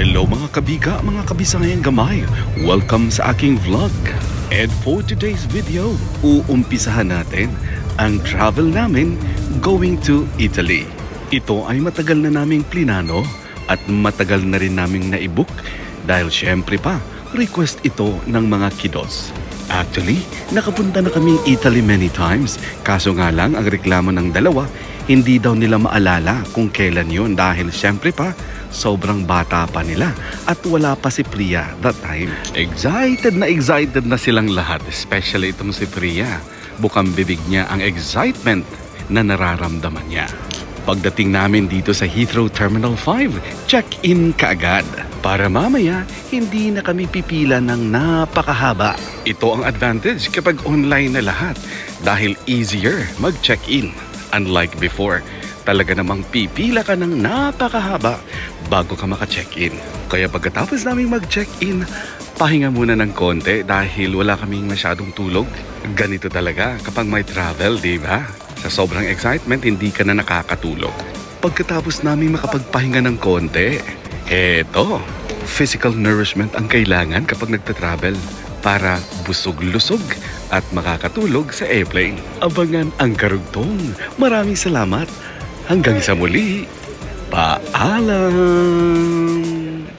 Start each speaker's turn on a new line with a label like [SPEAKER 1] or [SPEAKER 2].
[SPEAKER 1] Hello mga kabiga, mga kabisayang gamay. Welcome sa aking vlog. And for today's video, uumpisahan natin ang travel namin going to Italy. Ito ay matagal na naming plinano at matagal na rin naming naibuk dahil syempre pa, request ito ng mga kiddos. Actually, nakapunta na kaming Italy many times. Kaso nga lang, ang reklamo ng dalawa, hindi daw nila maalala kung kailan yun dahil syempre pa, sobrang bata pa nila at wala pa si Priya that time. Excited na silang lahat, especially itong si Priya. Bukang bibig niya ang excitement na nararamdaman niya. Pagdating namin dito sa Heathrow Terminal 5, check-in kaagad. Para mamaya, hindi na kami pipila ng napakahaba. Ito ang advantage kapag online na lahat dahil easier mag-check-in. Unlike before, talaga namang pipila ka ng napakahaba bago ka maka-check-in. Kaya pagkatapos namin mag-check-in, pahinga muna ng konti dahil wala kaming masyadong tulog. Ganito talaga kapag may travel, di ba? Sa sobrang excitement, hindi ka na nakakatulog. Pagkatapos namin makapagpahinga ng konti, eto, physical nourishment ang kailangan kapag nagtatravel para busog-lusog at makakatulog sa airplane. Abangan ang karugtong. Maraming salamat. Hanggang sa muli. Paalam!